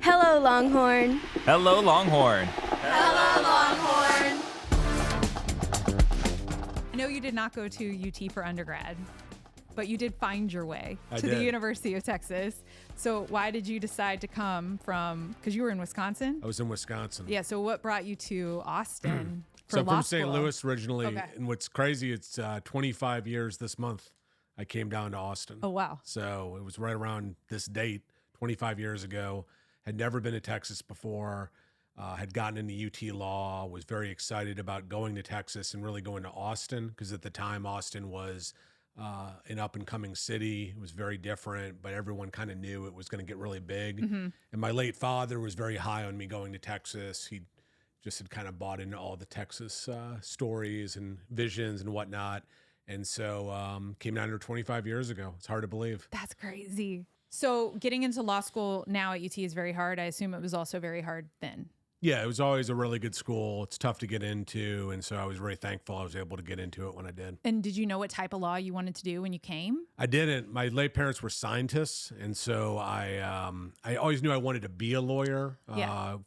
Hello Longhorn. Hello Longhorn. Hello Longhorn. I know you did not go to UT for undergrad, but you did find your way to did. the University of Texas. So why did you decide to come from, because you were in Wisconsin? I was in Wisconsin. Yeah, so what brought you to Austin for So law from St. school? Louis originally, Okay. and what's crazy, it's 25 years this month I came down to Austin. Oh, wow. So it was right around this date, 25 years ago. Had never been to Texas before, had gotten into UT Law, was very excited about going to Texas and really going to Austin, because at the time Austin was an up-and-coming city. It was very different, but everyone kind of knew it was going to get really big. Mm-hmm. And my late father was very high on me going to Texas. He just had kind of bought into all the Texas stories and visions and whatnot. And so came down here 25 years ago. It's hard to believe. That's crazy. So getting into law school now at UT is very hard. I assume it was also very hard then. Yeah, it was always a really good school. It's tough to get into. And so I was very thankful I was able to get into it when I did. And did you know what type of law you wanted to do when you came? I didn't. My late parents were scientists. And so I always knew I wanted to be a lawyer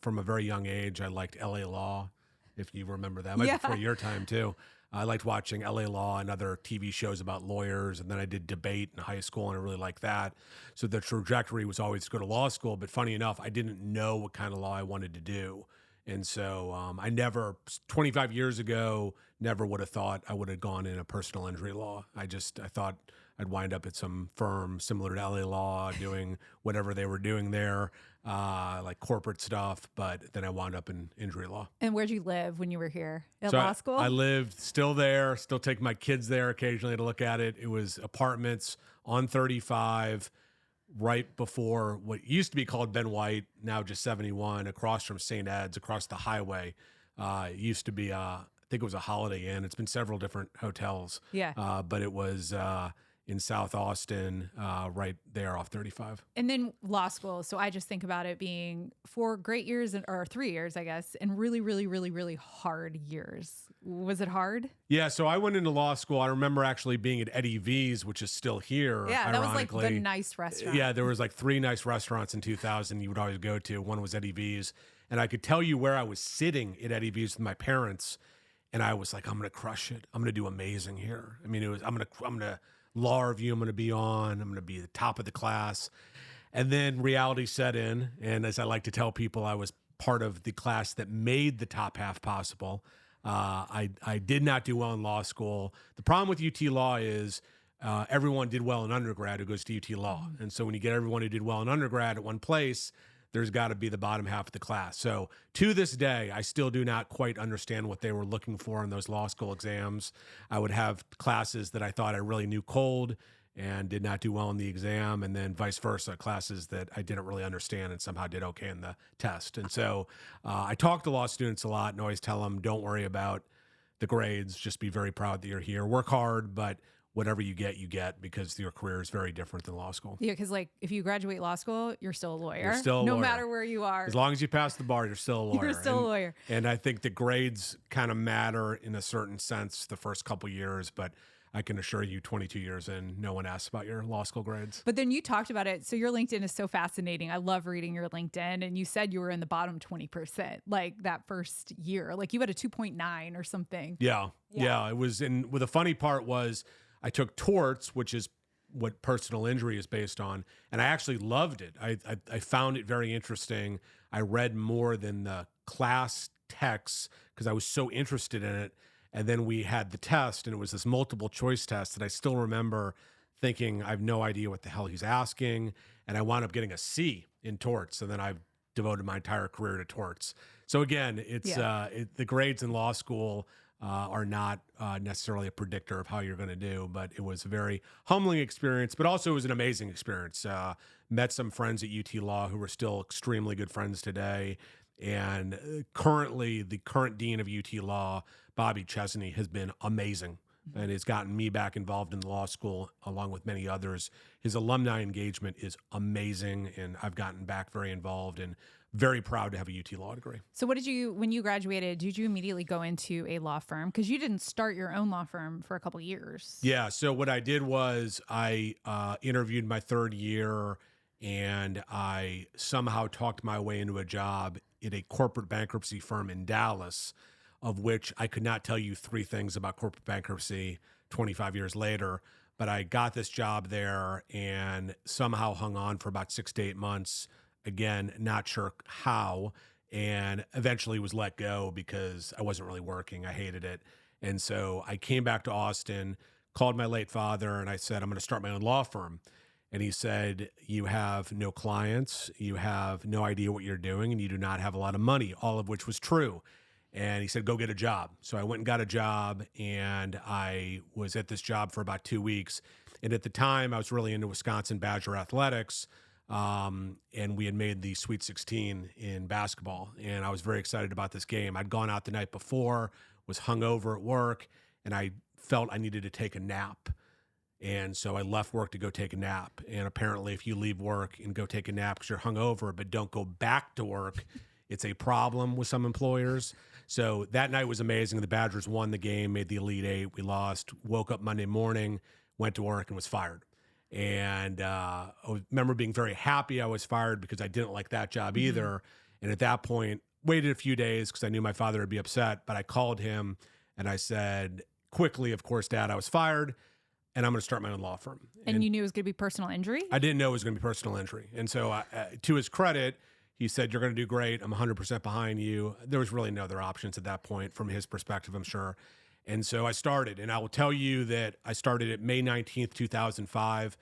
from a very young age. I liked LA Law, if you remember that. Might be before your time, too. I liked watching LA Law and other TV shows about lawyers, and then I did debate in high school, and I really liked that. So the trajectory was always to go to law school, but funny enough, I didn't know what kind of law I wanted to do. And so I never, 25 years ago, never would have thought I would have gone in a personal injury law. I thought I'd wind up at some firm similar to LA Law, doing whatever they were doing there, like corporate stuff. But then I wound up in injury law. And where'd you live when you were here? At So law school? I lived still there, still take my kids there occasionally to look at it. It was apartments on 35, right before what used to be called Ben White, now just 71, across from St. Ed's, across the highway. It used to be, I think it was a Holiday Inn. It's been several different hotels. Yeah. But it was in South Austin, right there off 35. And then law school. So I just think about it being 4 great years, or 3 years, I guess, and really, really, really, really hard years. Was it hard? Yeah, so I went into law school. I remember actually being at Eddie V's, which is still here. Yeah, that was like the ironically. nice restaurant. Yeah, there was like 3 nice restaurants in 2000 you would always go to. One was Eddie V's. And I could tell you where I was sitting at Eddie V's with my parents. And I was like, I'm going to crush it. I'm going to do amazing here. I mean, I'm going to law review I'm going to be on. I'm going to be the top of the class. And then reality set in. And as I like to tell people, I was part of the class that made the top half possible. I did not do well in law school. The problem with UT Law is everyone did well in undergrad who goes to UT Law. And so when you get everyone who did well in undergrad at one place, there's got to be the bottom half of the class. So to this day, I still do not quite understand what they were looking for in those law school exams. I would have classes that I thought I really knew cold and did not do well in the exam, and then vice versa, classes that I didn't really understand and somehow did okay in the test. And so I talk to law students a lot and always tell them, don't worry about the grades. Just be very proud that you're here. Work hard, but whatever you get, because your career is very different than law school. Yeah, because like if you graduate law school, you're still a lawyer. You're still a no lawyer. matter where you are. As long as you pass the bar, you're still a lawyer. You're still a lawyer. And I think the grades kind of matter in a certain sense the first couple years, but I can assure you 22 years in, no one asks about your law school grades. But then you talked about it. So your LinkedIn is so fascinating. I love reading your LinkedIn. And you said you were in the bottom 20%, like that first year. Like you had a 2.9 or something. Yeah. It was, and the funny part was I took torts, which is what personal injury is based on, and I actually loved it. I found it very interesting. I read more than the class texts because I was so interested in it. And then we had the test, and it was this multiple choice test that I still remember thinking, I have no idea what the hell he's asking. And I wound up getting a C in torts. And then I've devoted my entire career to torts. So again, it's the grades in law school are not necessarily a predictor of how you're going to do, but it was a very humbling experience, but also it was an amazing experience. Met some friends at UT Law who are still extremely good friends today. And currently, the current dean of UT Law, Bobby Chesney, has been amazing and has gotten me back involved in the law school along with many others. His alumni engagement is amazing, and I've gotten back very involved and very proud to have a UT Law degree. So what did you, when you graduated, did you immediately go into a law firm? Because you didn't start your own law firm for a couple of years. Yeah, so what I did was I interviewed my third year and I somehow talked my way into a job at a corporate bankruptcy firm in Dallas, of which I could not tell you three things about corporate bankruptcy 25 years later. But I got this job there and somehow hung on for about 6 to 8 months. Again, not sure how, and eventually was let go because I wasn't really working. I hated it. And so I came back to Austin, called my late father, and I said, I'm going to start my own law firm. And he said, you have no clients, you have no idea what you're doing, and you do not have a lot of money, all of which was true. And he said, go get a job. So I went and got a job, and I was at this job for about 2 weeks. And at the time, I was really into Wisconsin Badger athletics, and we had made the Sweet 16 in basketball. And I was very excited about this game. I'd gone out the night before, was hungover at work, and I felt I needed to take a nap. And so I left work to go take a nap. And apparently, if you leave work and go take a nap because you're hungover, but don't go back to work, it's a problem with some employers. So that night was amazing. The Badgers won the game, made the Elite Eight. We lost, woke up Monday morning, went to work, and was fired. And I remember being very happy I was fired because I didn't like that job either. And at that point, waited a few days because I knew my father would be upset. But I called him and I said, quickly, of course, Dad, I was fired, and I'm going to start my own law firm. And you knew it was going to be personal injury? I didn't know it was going to be personal injury. And so to his credit, he said, you're going to do great. I'm 100% behind you. There was really no other options at that point from his perspective, I'm sure. And so I started. And I will tell you that I started at May 19th, 2005.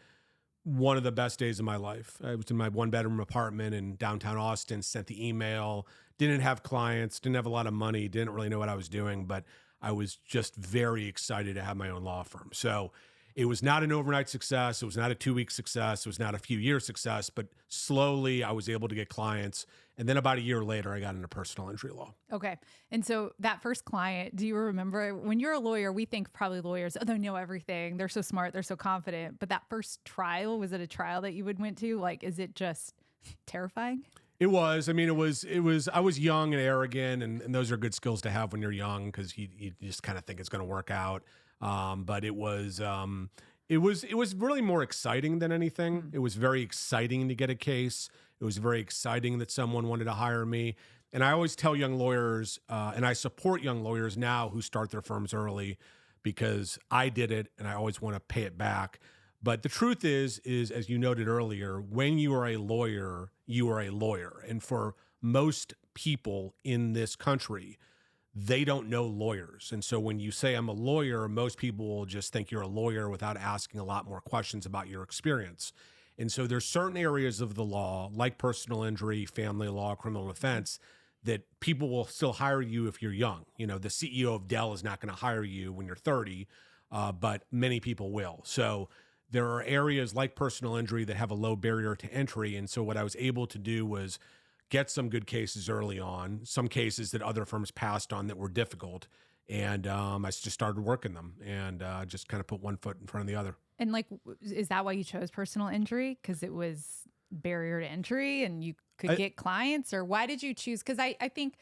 One of the best days of my life. I was in my one-bedroom apartment in downtown Austin, sent the email, didn't have clients, didn't have a lot of money, didn't really know what I was doing, but I was just very excited to have my own law firm. So it was not an overnight success. It was not a 2-week success. It was not a few years success, but slowly I was able to get clients. And then about a year later, I got into personal injury law. Okay. And so that first client, do you remember when you're a lawyer, we think probably lawyers, oh, they know everything. They're so smart. They're so confident. But that first trial, was it a trial that you went to? Like, is it just terrifying? It was. I mean, I was young and arrogant, and those are good skills to have when you're young because you just kind of think it's going to work out. But it was really more exciting than anything. It was very exciting to get a case. It was very exciting that someone wanted to hire me. And I always tell young lawyers, and I support young lawyers now who start their firms early because I did it and I always want to pay it back. But the truth is, as you noted earlier, when you are a lawyer, you are a lawyer. And for most people in this country, they don't know lawyers. And so when you say I'm a lawyer, most people will just think you're a lawyer without asking a lot more questions about your experience. And so there's certain areas of the law, like personal injury, family law, criminal defense, that people will still hire you if you're young. You know, the CEO of Dell is not going to hire you when you're 30, but many people will. So there are areas like personal injury that have a low barrier to entry. And so what I was able to do was get some good cases early on, some cases that other firms passed on that were difficult. And I just started working them and just kind of put one foot in front of the other. And like, is that why you chose personal injury? Because it was barrier to entry and you could get clients? Or why did you choose? Because I think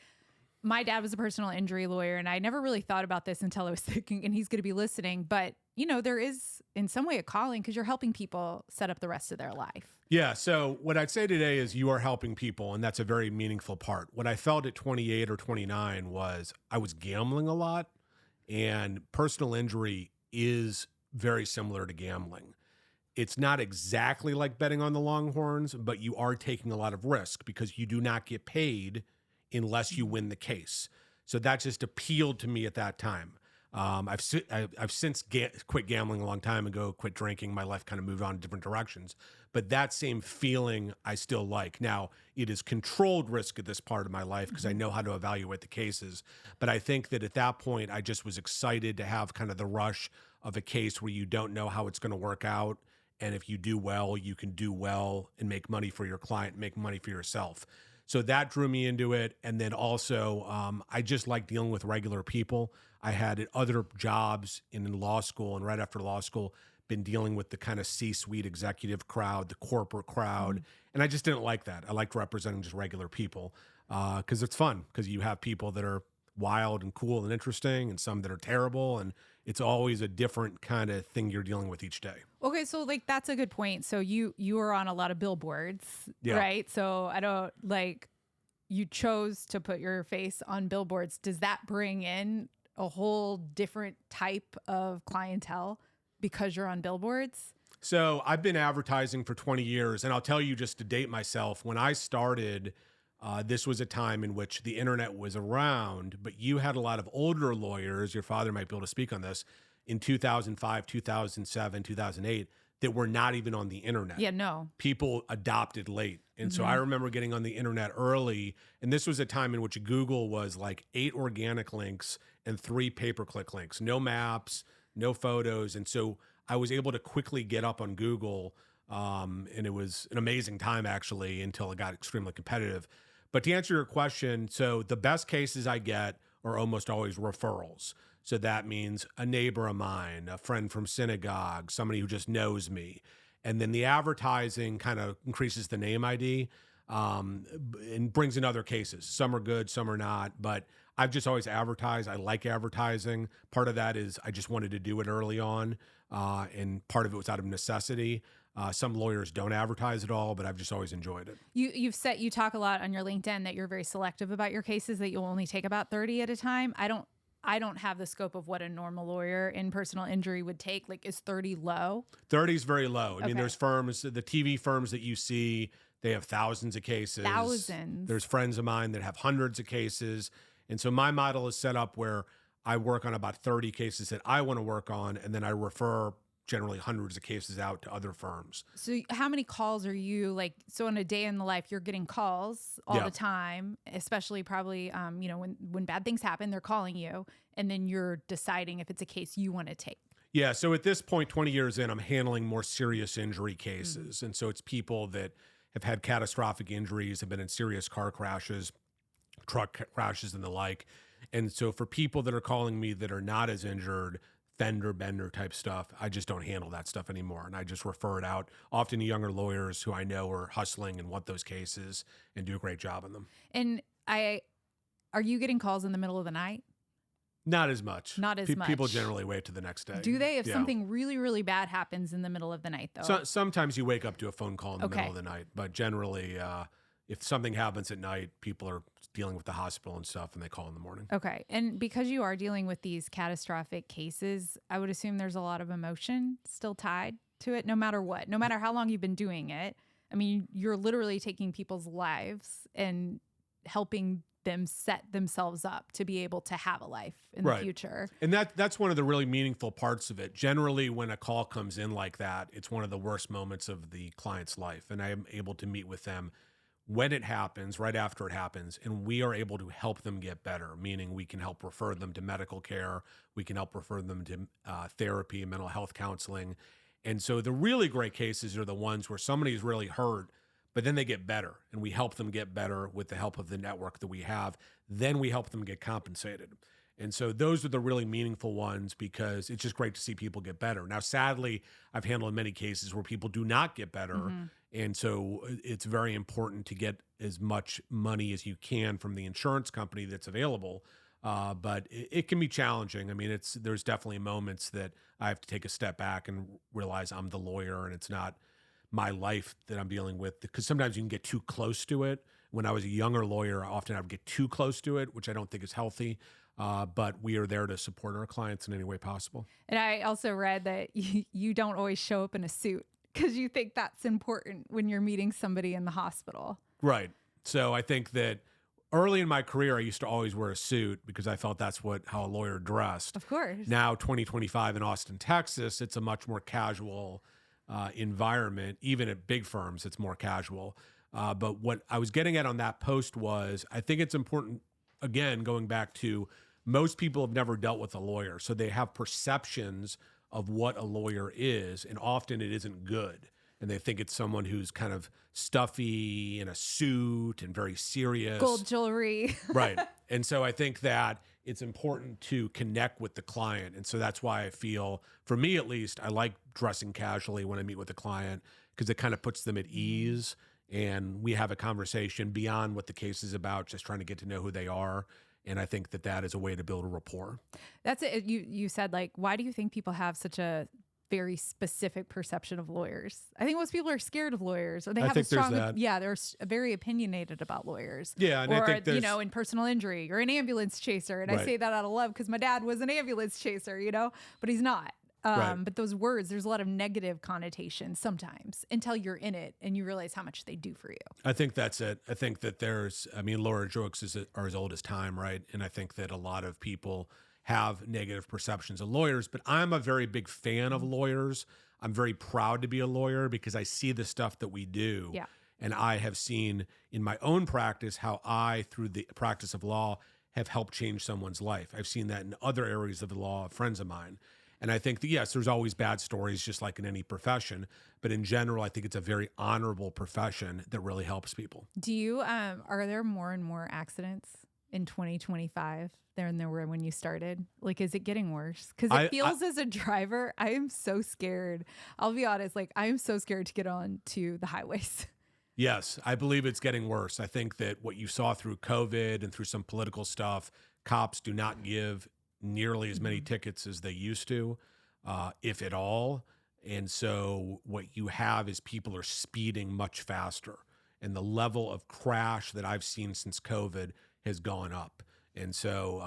my dad was a personal injury lawyer, and I never really thought about this until I was thinking, and he's going to be listening. But, you know, there is in some way a calling because you're helping people set up the rest of their life. Yeah. So what I'd say today is you are helping people, and that's a very meaningful part. What I felt at 28 or 29 was I was gambling a lot, and personal injury is very similar to gambling. It's not exactly like betting on the Longhorns, but you are taking a lot of risk because you do not get paid unless you win the case. So that just appealed to me at that time. I've since quit gambling a long time ago, quit drinking. My life kind of moved on in different directions. But that same feeling I still like. Now, it is controlled risk at this part of my life because I know how to evaluate the cases. But I think that at that point, I just was excited to have kind of the rush of a case where you don't know how it's going to work out. And if you do well, you can do well and make money for your client, make money for yourself. So that drew me into it. And then also, I just like dealing with regular people. I had other jobs in law school, and right after law school, been dealing with the kind of C-suite executive crowd, the corporate crowd. And I just didn't like that. I liked representing just regular people because it's fun because you have people that are wild and cool and interesting, and some that are terrible. And it's always a different kind of thing you're dealing with each day. Okay, so like that's a good point. So you are on a lot of billboards, Yeah. right? So I don't like you chose to put your face on billboards. Does that bring in a whole different type of clientele because you're on billboards? So I've been advertising for 20 years, and I'll tell you just to date myself, when I started, this was a time in which the internet was around, but you had a lot of older lawyers, your father might be able to speak on this, in 2005, 2007, 2008, that were not even on the internet. Yeah, no. People adopted late. And so I remember getting on the internet early, and this was a time in which Google was like 8 organic links and 3 pay-per-click links, no maps, no photos. And so I was able to quickly get up on Google, and it was an amazing time actually until it got extremely competitive. But to answer your question, so the best cases I get are almost always referrals. So that means a neighbor of mine, a friend from synagogue, somebody who just knows me. And then the advertising kind of increases the name ID and brings in other cases. Some are good, some are not. But I've just always advertised. I like advertising. Part of that is I just wanted to do it early on. And part of it was out of necessity. Some lawyers don't advertise at all, but I've just always enjoyed it. You talk a lot on your LinkedIn that you're very selective about your cases, that you'll only take about 30 at a time. I don't have the scope of what a normal lawyer in personal injury would take. Like, is 30 low? 30 is very low. I mean, Okay. there's firms, the TV firms that you see, they have thousands of cases. Thousands. There's friends of mine that have hundreds of cases. And so my model is set up where I work on about 30 cases that I want to work on, and then I refer generally hundreds of cases out to other firms. So how many calls are you like, so in a day in the life, you're getting calls all Yeah. the time, especially probably, when bad things happen, they're calling you, and then you're deciding if it's a case you want to take. Yeah, so at this point, 20 years in, I'm handling more serious injury cases. And so it's people that have had catastrophic injuries, have been in serious car crashes, truck crashes, and the like. And so for people that are calling me that are not as injured, fender bender type stuff, I just don't handle that stuff anymore. And I just refer it out often to younger lawyers who I know are hustling and want those cases and do a great job on them. And are you getting calls in the middle of the night? Not as much. Not as much. People generally wait to the next day. Do they? If Yeah. something really, really bad happens in the middle of the night, though? So, sometimes you wake up to a phone call in the Okay. middle of the night, but generally, if something happens at night, people are dealing with the hospital and stuff, and they call in the morning. Okay. And because you are dealing with these catastrophic cases, I would assume there's a lot of emotion still tied to it, no matter what, no matter how long you've been doing it. I mean, you're literally taking people's lives and helping them set themselves up to be able to have a life in the future. And that's one of the really meaningful parts of it. Generally, when a call comes in like that, it's one of the worst moments of the client's life. And I am able to meet with them when it happens, right after it happens, and we are able to help them get better, meaning we can help refer them to medical care, we can help refer them to therapy and mental health counseling. And so the really great cases are the ones where somebody's really hurt, but then they get better, and we help them get better with the help of the network that we have. Then we help them get compensated. And so those are the really meaningful ones because it's just great to see people get better. Now, sadly, I've handled many cases where people do not get better. And so it's very important to get as much money as you can from the insurance company that's available. But it can be challenging. I mean, there's definitely moments that I have to take a step back and realize I'm the lawyer and it's not my life that I'm dealing with, because sometimes you can get too close to it. When I was a younger lawyer, often I would get too close to it, which I don't think is healthy. But we are there to support our clients in any way possible. And I also read that you don't always show up in a suit because you think that's important when you're meeting somebody in the hospital. Right. So I think that early in my career, I used to always wear a suit because I felt that's how a lawyer dressed. Of course. Now, 2025 in Austin, Texas, it's a much more casual environment. Even at big firms, it's more casual. But what I was getting at on that post was, I think it's important, again, going back to most people have never dealt with a lawyer. So they have perceptions of what a lawyer is, and often it isn't good. And they think it's someone who's kind of stuffy in a suit and very serious. Gold jewelry. Right. And so I think that it's important to connect with the client. And so that's why I feel, for me at least, I like dressing casually when I meet with a client because it kind of puts them at ease. And we have a conversation beyond what the case is about, just trying to get to know who they are. And I think that that is a way to build a rapport. That's it. You said, like, why do you think people have such a very specific perception of lawyers? I think most people are scared of lawyers, or they I have a think there's strong, that. yeah, they're very opinionated about lawyers. Yeah, and or, I think there's, in personal injury, you're an ambulance chaser. And I Right. say that out of love because my dad was an ambulance chaser, but he's not. Right. But those words, there's a lot of negative connotations sometimes until you're in it and you realize how much they do for you. I think that's it. I think that lawyer jokes are as old as time, right? And I think that a lot of people have negative perceptions of lawyers, but I'm a very big fan of lawyers. I'm very proud to be a lawyer because I see the stuff that we do. Yeah. And I have seen in my own practice how I, through the practice of law, have helped change someone's life. I've seen that in other areas of the law of friends of mine. And I think that, yes, there's always bad stories, just like in any profession. But in general, I think it's a very honorable profession that really helps people. Do you, are there more and more accidents in 2025 than there were when you started? Like, is it getting worse? Because it feels as a driver, I am so scared. I'll be honest, like, I am so scared to get on to the highways. Yes, I believe it's getting worse. I think that what you saw through COVID and through some political stuff, cops do not give nearly as many tickets as they used to, if at all. And so what you have is people are speeding much faster. And the level of crash that I've seen since COVID has gone up. And so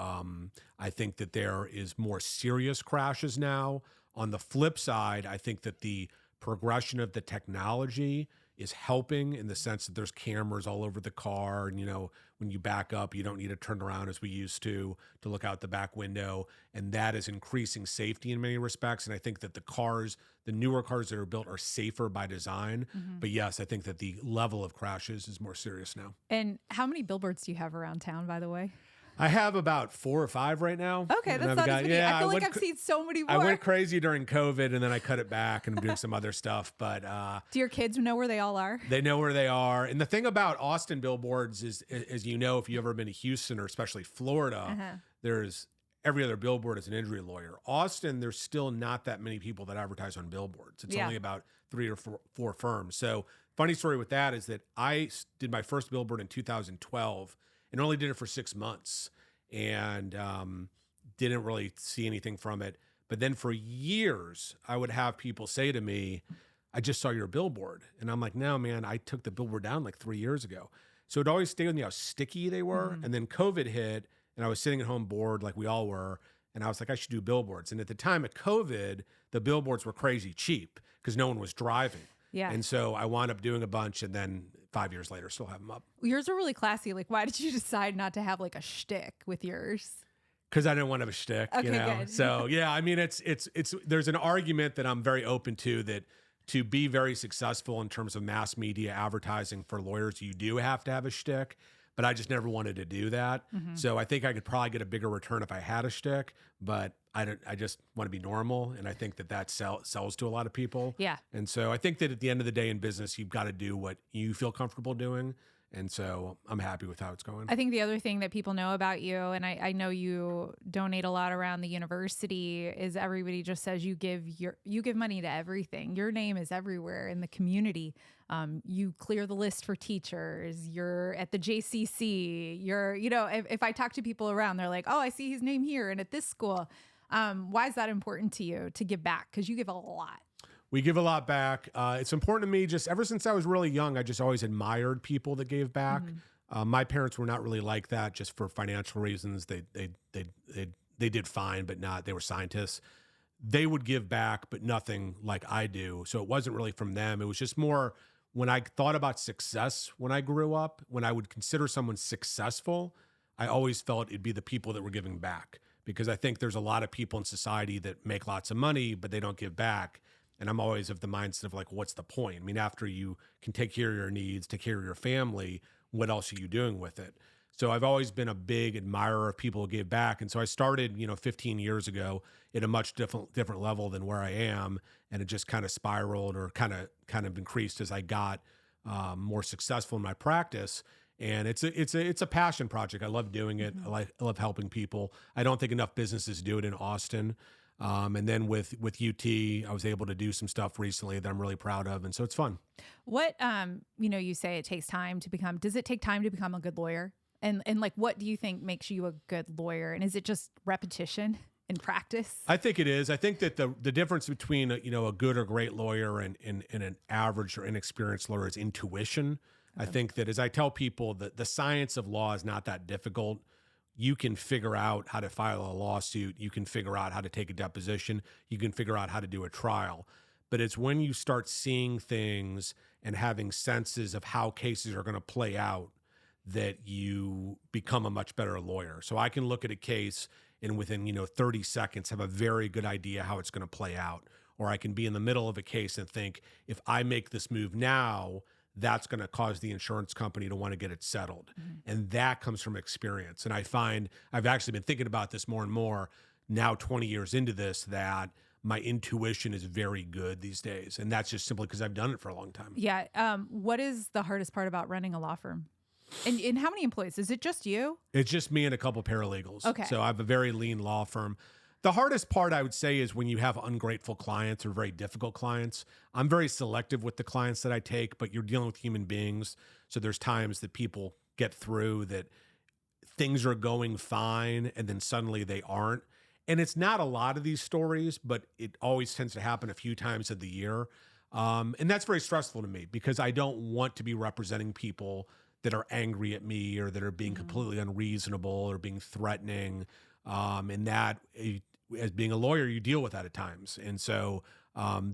I think that there is more serious crashes now. On the flip side, I think that the progression of the technology is helping in the sense that there's cameras all over the car. And, when you back up, you don't need to turn around as we used to look out the back window. And that is increasing safety in many respects. And I think that the newer cars that are built are safer by design. But yes, I think that the level of crashes is more serious now. And how many billboards do you have around town, by the way? I have about 4 or 5 right now. Okay, that's not as many. Yeah, I feel like I've seen so many more. I went crazy during COVID, and then I cut it back, and I'm doing some other stuff. But do your kids know where they all are? They know where they are. And the thing about Austin billboards is, as you know, if you've ever been to Houston or especially Florida, there's every other billboard is an injury lawyer. Austin, there's still not that many people that advertise on billboards. It's only about 3 or 4 firms. So funny story with that is that I did my first billboard in 2012 and only did it for 6 months and didn't really see anything from it. But then for years, I would have people say to me, I just saw your billboard. And I'm like, no, man, I took the billboard down like 3 years ago. So it always stayed with me how sticky they were. And then COVID hit and I was sitting at home bored like we all were. And I was like, I should do billboards. And at the time of COVID, the billboards were crazy cheap because no one was driving. Yeah. And so I wound up doing a bunch and then 5 years later, still have them up. Yours are really classy. Like, why did you decide not to have like a shtick with yours? Because I didn't want to have a shtick, Okay, good. So yeah, I mean, it's there's an argument that I'm very open to that to be very successful in terms of mass media advertising for lawyers, you do have to have a shtick. But I just never wanted to do that. So I think I could probably get a bigger return if I had a shtick, but I just want to be normal. And I think that sells to a lot of people. Yeah. And so I think that at the end of the day in business, you've got to do what you feel comfortable doing. And so I'm happy with how it's going. I think the other thing that people know about you, and I know you donate a lot around the university, is everybody just says you give money to everything. Your name is everywhere in the community. You clear the list for teachers. You're at the JCC. If I talk to people around, they're like, oh, I see his name here and at this school. Why is that important to you to give back? Because you give a lot. We give a lot back. It's important to me just ever since I was really young, I just always admired people that gave back. My parents were not really like that just for financial reasons. They did fine, but not, they were scientists. They would give back, but nothing like I do. So it wasn't really from them. It was just more when I thought about success when I grew up, when I would consider someone successful, I always felt it'd be the people that were giving back. Because I think there's a lot of people in society that make lots of money, but they don't give back. And I'm always of the mindset of like, what's the point? I mean, after you can take care of your needs, take care of your family, what else are you doing with it? So I've always been a big admirer of people who give back. And so I started, 15 years ago at a much different level than where I am. And it just kind of spiraled or kind of increased as I got more successful in my practice. And it's a passion project. I love doing it. I love helping people. I don't think enough businesses do it in Austin. And then with UT, I was able to do some stuff recently that I'm really proud of. And so it's fun. What, you say it takes time to become, does it take time to become a good lawyer? And like, what do you think makes you a good lawyer? And is it just repetition and practice? I think it is. I think that the difference between a good or great lawyer and an average or inexperienced lawyer is intuition. Okay. I think that, as I tell people, that the science of law is not that difficult. You can figure out how to file a lawsuit. You can figure out how to take a deposition. You can figure out how to do a trial. But it's when you start seeing things and having senses of how cases are going to play out that you become a much better lawyer. So I can look at a case and within 30 seconds have a very good idea how it's going to play out. Or I can be in the middle of a case and think, if I make this move now, that's going to cause the insurance company to want to get it settled. Mm-hmm. And that comes from experience. And I find I've actually been thinking about this more and more now 20 years into this, that my intuition is very good these days. And that's just simply because I've done it for a long time. Yeah. What is the hardest part about running a law firm? And how many employees? Is it just you? It's just me and a couple paralegals. Okay. So I have a very lean law firm. The hardest part, I would say, is when you have ungrateful clients or very difficult clients. I'm very selective with the clients that I take, but you're dealing with human beings. So there's times that people get through that things are going fine and then suddenly they aren't. And it's not a lot of these stories, but it always tends to happen a few times of the year. And that's very stressful to me because I don't want to be representing people that are angry at me or that are being completely unreasonable or being threatening. And that, as being a lawyer, you deal with that at times. And so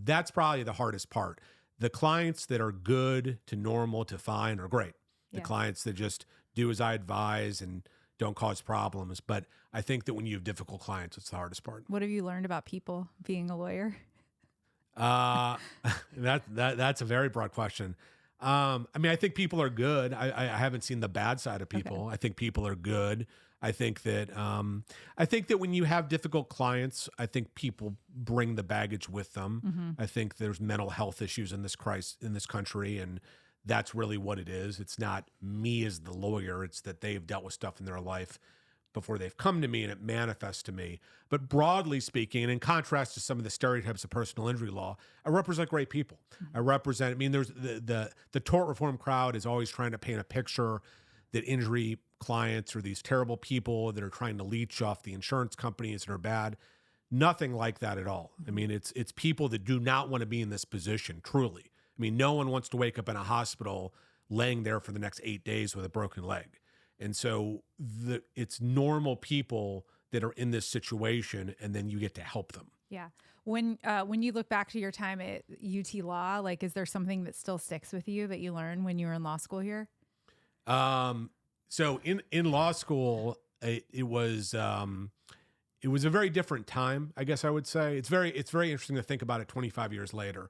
that's probably the hardest part. The clients that are good to normal to fine are great. The clients that just do as I advise and don't cause problems. But I think that when you have difficult clients, it's the hardest part. What have you learned about people being a lawyer? That's a very broad question. I mean, I think people are good. I haven't seen the bad side of people. Okay. I think people are good. I think that when you have difficult clients, I think people bring the baggage with them. Mm-hmm. I think there's mental health issues in this country, and that's really what it is. It's not me as the lawyer. It's that they've dealt with stuff in their life before they've come to me and it manifests to me. But broadly speaking, and in contrast to some of the stereotypes of personal injury law, I represent great people. Mm-hmm. There's the tort reform crowd is always trying to paint a picture that injury clients are these terrible people that are trying to leech off the insurance companies and are bad. Nothing like that at all. I mean, it's people that do not want to be in this position, truly. I mean, no one wants to wake up in a hospital laying there for the next 8 days with a broken leg. And so it's normal people that are in this situation, and then you get to help them. Yeah. When you look back to your time at UT Law, like, is there something that still sticks with you that you learned when you were in law school here? So in law school, it was a very different time, I guess I would say. It's very interesting to think about it 25 years later.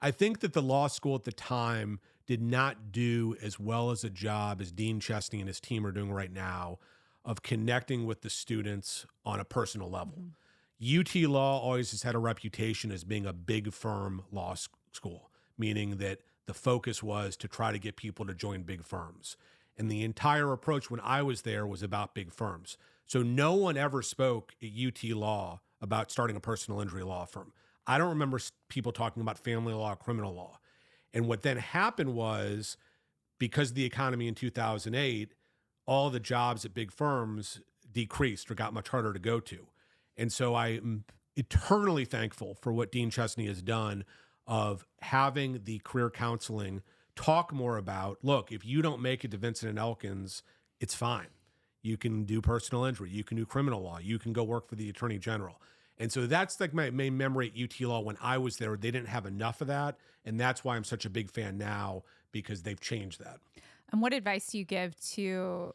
I think that the law school at the time did not do as well as a job as Dean Chesney and his team are doing right now of connecting with the students on a personal level. Mm-hmm. UT Law always has had a reputation as being a big firm law school, meaning that the focus was to try to get people to join big firms. And the entire approach when I was there was about big firms. So no one ever spoke at UT Law about starting a personal injury law firm. I don't remember people talking about family law or criminal law. And what then happened was, because of the economy in 2008, all the jobs at big firms decreased or got much harder to go to. And so I am eternally thankful for what Dean Chesney has done of having the career counseling talk more about, look, if you don't make it to Vincent and Elkins, it's fine. You can do personal injury. You can do criminal law. You can go work for the Attorney General. And so that's like my main memory at UT Law. When I was there, they didn't have enough of that. And that's why I'm such a big fan now, because they've changed that. And what advice do you give to,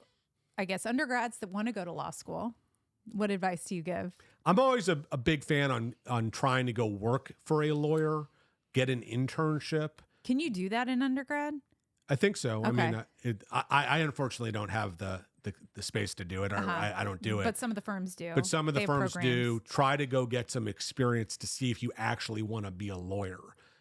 I guess, undergrads that want to go to law school? What advice do you give? I'm always a big fan on trying to go work for a lawyer, get an internship. Can you do that in undergrad? I think so. Okay. I mean, I unfortunately don't have the space to do it. Or I don't do it. But some of the firms do. But some of the firms programs. do. Try to go get some experience to see if you actually want to be a lawyer.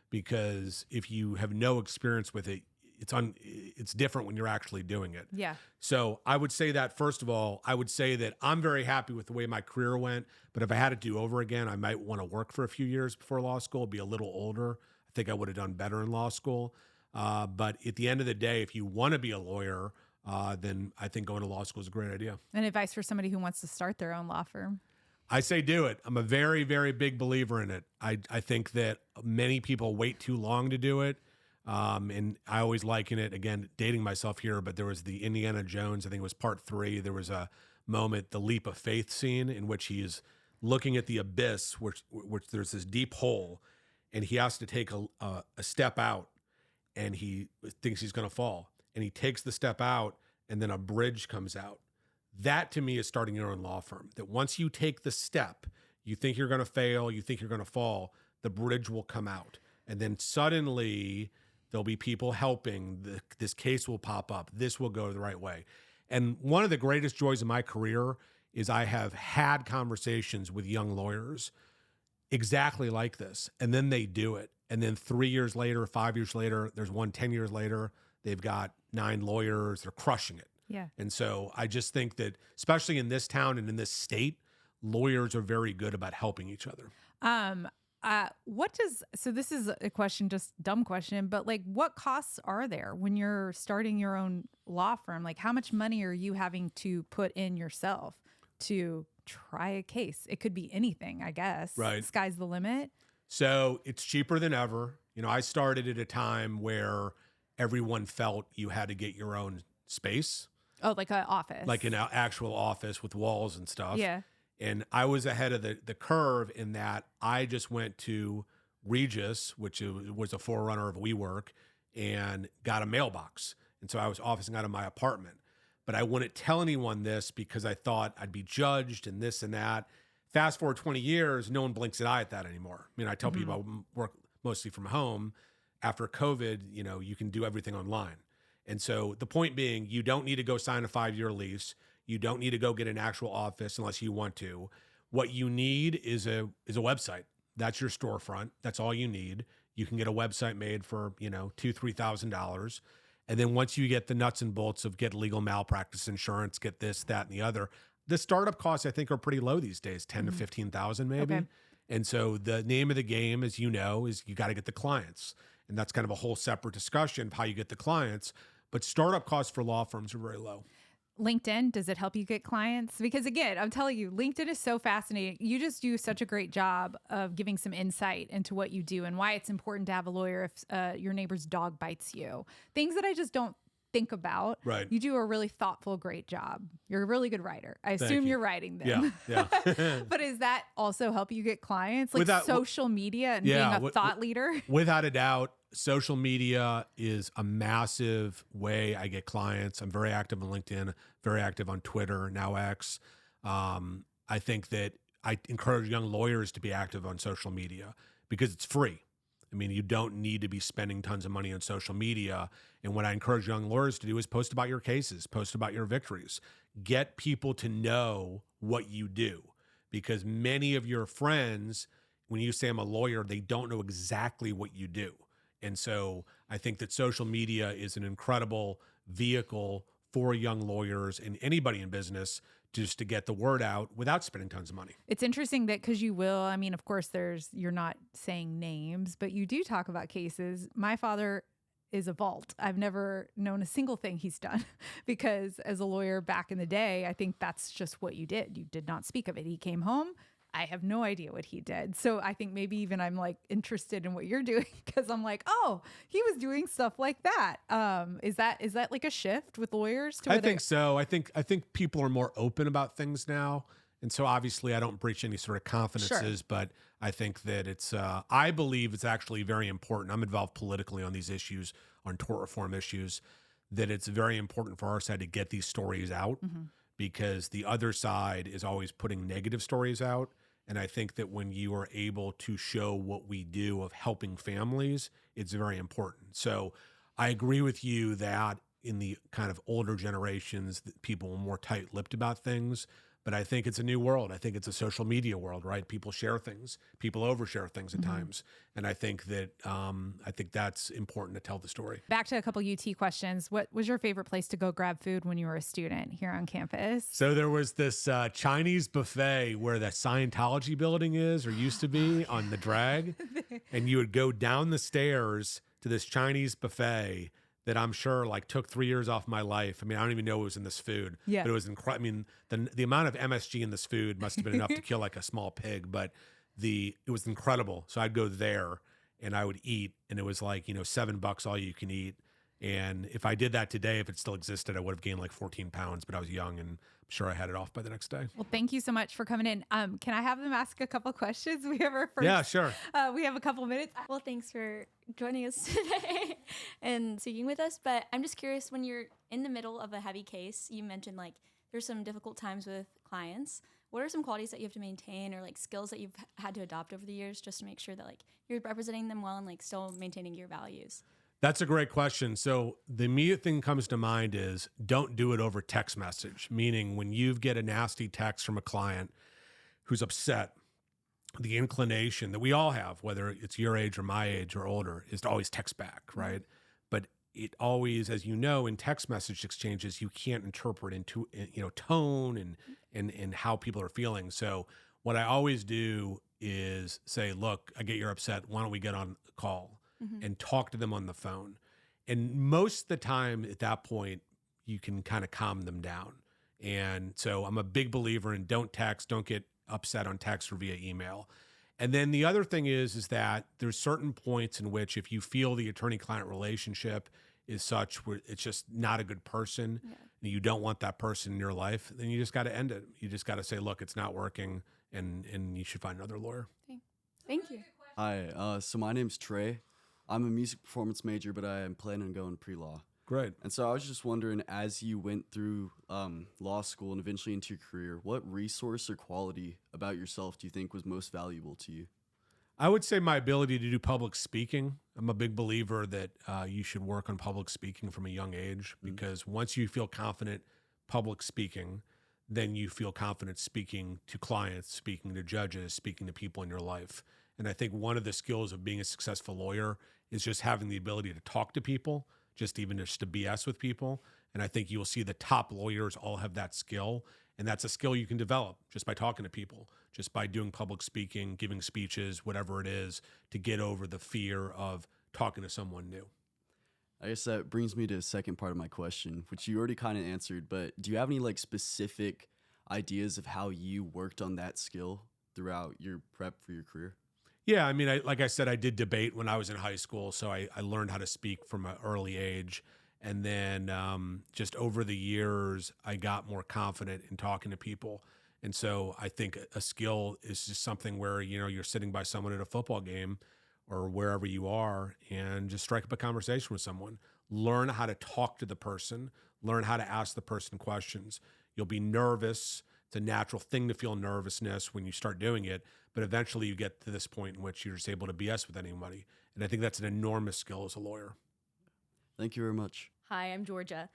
Because if you have no experience with it, it's different when you're actually doing it. Yeah. So I would say that, first of all, I would say that I'm very happy with the way my career went. But if I had to do over again, I might want to work for a few years before law school, be a little older. I think I would have done better in law school. But at the end of the day, if you want to be a lawyer, then I think going to law school is a great idea. And advice for somebody who wants to start their own law firm? I say do it. I'm a very, very big believer in it. I think that many people wait too long to do it. And I always liken it, again, dating myself here, but there was the Indiana Jones, I think it was part 3. There was a moment, the leap of faith scene, in which he is looking at the abyss, which there's this deep hole, and he has to take a step out, and he thinks he's going to fall. And he takes the step out, and then a bridge comes out. That to me is starting your own law firm. That once you take the step, you think you're going to fail, you think you're going to fall, the bridge will come out. And then suddenly there'll be people helping. This case will pop up. This will go the right way. And one of the greatest joys of my career is I have had conversations with young lawyers exactly like this. And then they do it. And then 3 years later, 5 years later, there's one 10 years later, they've got 9 lawyers. They're crushing it. Yeah. And so I just think that, especially in this town and in this state, lawyers are very good about helping each other. So this is a question, just dumb question, but like what costs are there when you're starting your own law firm? Like how much money are you having to put in yourself to try a case? It could be anything, I guess. Right. Sky's the limit. So it's cheaper than ever. You know, I started at a time where everyone felt you had to get your own space. Oh, like an office. Like an actual office with walls and stuff. Yeah. And I was ahead of the curve in that I just went to Regis, which was a forerunner of WeWork, and got a mailbox. And so I was officing out of my apartment. But I wouldn't tell anyone this because I thought I'd be judged and this and that. Fast forward 20 years, no one blinks an eye at that anymore. I mean, I tell people I work mostly from home. After COVID, you know, you can do everything online. And so the point being, you don't need to go sign a 5-year lease. You don't need to go get an actual office unless you want to. What you need is a website. That's your storefront. That's all you need. You can get a website made for, $2,000-$3,000. And then once you get the nuts and bolts of get legal malpractice insurance, get this, that, and the other, the startup costs I think are pretty low these days, 10 to 15,000 maybe. Okay. And so the name of the game, as you know, is you got to get the clients. And that's kind of a whole separate discussion of how you get the clients. But startup costs for law firms are very low. LinkedIn, does it help you get clients? Because again, I'm telling you, LinkedIn is so fascinating. You just do such a great job of giving some insight into what you do and why it's important to have a lawyer if your neighbor's dog bites you. Things that I just don't think about. Right. You do a really thoughtful, great job. You're a really good writer. I assume you're writing them. Yeah. But does that also help you get clients? Like social media and being a thought leader? Without a doubt. Social media is a massive way I get clients. I'm very active on LinkedIn, very active on Twitter, now X. I think that I encourage young lawyers to be active on social media because it's free. I mean, you don't need to be spending tons of money on social media. And what I encourage young lawyers to do is post about your cases, post about your victories, get people to know what you do. Because many of your friends, when you say I'm a lawyer, they don't know exactly what you do. And so I think that social media is an incredible vehicle for young lawyers and anybody in business just to get the word out without spending tons of money. It's interesting that because you will, I mean, of course, you're not saying names, but you do talk about cases. My father is a vault. I've never known a single thing he's done because as a lawyer back in the day, I think that's just what you did. You did not speak of it. He came home. I have no idea what he did. So I think maybe even I'm like interested in what you're doing because I'm like, oh, he was doing stuff like that. Is that like a shift with lawyers? I think so. I think people are more open about things now. And so obviously I don't breach any sort of confidences, but I think that it's, I believe it's actually very important. I'm involved politically on these issues, on tort reform issues, that it's very important for our side to get these stories out because the other side is always putting negative stories out. And I think that when you are able to show what we do of helping families, it's very important. So I agree with you that in the kind of older generations, that people are more tight-lipped about things. But I think it's a new world. I think it's a social media world, right? People share things. People overshare things at times. And I think that that's important to tell the story. Back to a couple UT questions. What was your favorite place to go grab food when you were a student here on campus? So there was this Chinese buffet where the Scientology building is or used to be on the drag. And you would go down the stairs to this Chinese buffet that I'm sure like took 3 years off my life. I mean, I don't even know it was in this food, Yeah. but it was incredible. I mean, the amount of MSG in this food must have been enough to kill like a small pig, but it was incredible. So I'd go there and I would eat, and it was like, $7 all you can eat. And if I did that today, if it still existed, I would have gained like 14 pounds, but I was young and I'm sure I had it off by the next day. Well, thank you so much for coming in. Can I have them ask a couple questions? We have our first. Yeah, sure. We have a couple minutes. Well, thanks for joining us today and speaking with us. But I'm just curious, when you're in the middle of a heavy case, you mentioned like there's some difficult times with clients. What are some qualities that you have to maintain, or like skills that you've had to adopt over the years just to make sure that like you're representing them well and like still maintaining your values? That's a great question. So the immediate thing that comes to mind is don't do it over text message, meaning when you get a nasty text from a client who's upset, the inclination that we all have, whether it's your age or my age or older, is to always text back, right? But it always, as you know, in text message exchanges, you can't interpret into tone and how people are feeling. So what I always do is say, look, I get you're upset. Why don't we get on a call and talk to them on the phone? And most of the time at that point, you can kind of calm them down. And so I'm a big believer in don't text, don't get upset on text or via email. And then the other thing is that there's certain points in which if you feel the attorney-client relationship is such where it's just not a good person, and you don't want that person in your life, then you just got to end it. You just got to say, look, it's not working, and you should find another lawyer. Thank you. Hi, so my name's Trey. I'm a music performance major, but I am planning on going pre-law. Great. And so I was just wondering, as you went through law school and eventually into your career, what resource or quality about yourself do you think was most valuable to you? I would say my ability to do public speaking. I'm a big believer that you should work on public speaking from a young age, because once you feel confident public speaking, then you feel confident speaking to clients, speaking to judges, speaking to people in your life. And I think one of the skills of being a successful lawyer is just having the ability to talk to people, just to BS with people. And I think you'll see the top lawyers all have that skill. And that's a skill you can develop just by talking to people, just by doing public speaking, giving speeches, whatever it is, to get over the fear of talking to someone new. I guess that brings me to the second part of my question, which you already kind of answered, but do you have any like specific ideas of how you worked on that skill throughout your prep for your career? Yeah, I mean, like I said, I did debate when I was in high school, so I learned how to speak from an early age. And then just over the years, I got more confident in talking to people. And so I think a skill is just something where, you're sitting by someone at a football game or wherever you are and just strike up a conversation with someone. Learn how to talk to the person, learn how to ask the person questions. You'll be nervous. It's a natural thing to feel nervousness when you start doing it, but eventually you get to this point in which you're just able to BS with anybody. And I think that's an enormous skill as a lawyer. Thank you very much. Hi, I'm Georgia.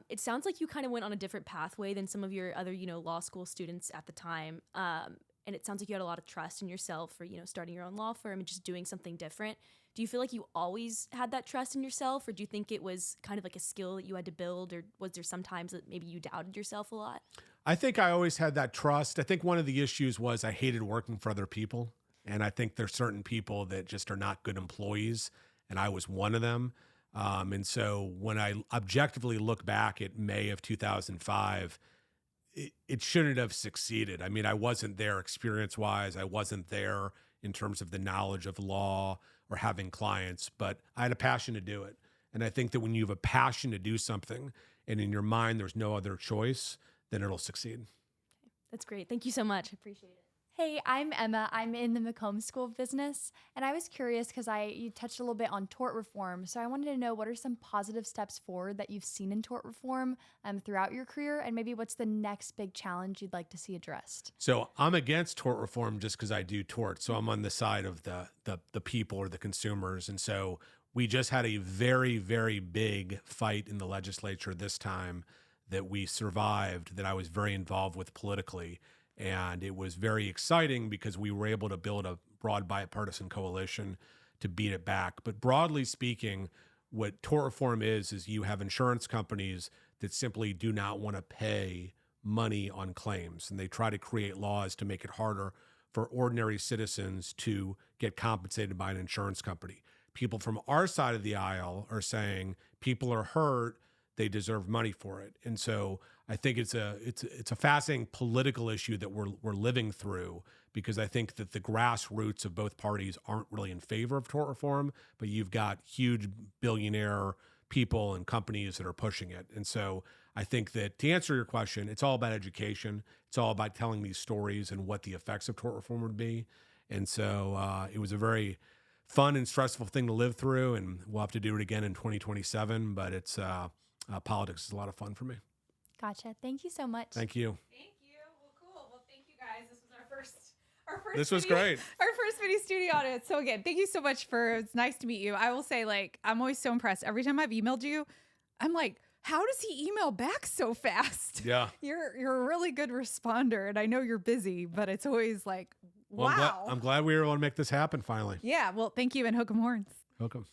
It sounds like you kind of went on a different pathway than some of your other, law school students at the time. And it sounds like you had a lot of trust in yourself for, starting your own law firm and just doing something different. Do you feel like you always had that trust in yourself, or do you think it was kind of like a skill that you had to build, or was there some times that maybe you doubted yourself a lot? I think I always had that trust. I think one of the issues was I hated working for other people. And I think there's certain people that just are not good employees, and I was one of them. And so when I objectively look back at May of 2005, it shouldn't have succeeded. I mean, I wasn't there experience-wise. I wasn't there in terms of the knowledge of law or having clients, but I had a passion to do it. And I think that when you have a passion to do something and in your mind there's no other choice, then it'll succeed. That's great. Thank you so much. I appreciate it. Hey, I'm Emma. I'm in the Macomb School of Business, and I was curious because you touched a little bit on tort reform. So I wanted to know, what are some positive steps forward that you've seen in tort reform throughout your career, and maybe what's the next big challenge you'd like to see addressed? So I'm against tort reform just because I do tort. So I'm on the side of the people or the consumers. And so we just had a very, very big fight in the legislature this time that we survived, that I was very involved with politically. And it was very exciting because we were able to build a broad bipartisan coalition to beat it back. But broadly speaking, what tort reform is you have insurance companies that simply do not want to pay money on claims. And they try to create laws to make it harder for ordinary citizens to get compensated by an insurance company. people from our side of the aisle are saying people are hurt, they deserve money for it. And so I think it's a fascinating political issue that we're living through, because I think that the grassroots of both parties aren't really in favor of tort reform, but you've got huge billionaire people and companies that are pushing it. And so I think that, to answer your question, it's all about education. It's all about telling these stories and what the effects of tort reform would be. And so it was a very fun and stressful thing to live through, and we'll have to do it again in 2027. But it's politics is a lot of fun for me. Gotcha. Thank you so much. Thank you. Thank you. Well, cool. Well, thank you guys. This was our first This was video- great. Our first mini studio audience. So again, thank you so much it's nice to meet you. I will say, like, I'm always so impressed. Every time I've emailed you, I'm like, how does he email back so fast? Yeah. You're a really good responder, and I know you're busy, but it's always like, Well, wow. I'm glad we were able to make this happen finally. Yeah. Well, thank you, and hook 'em horns. Welcome.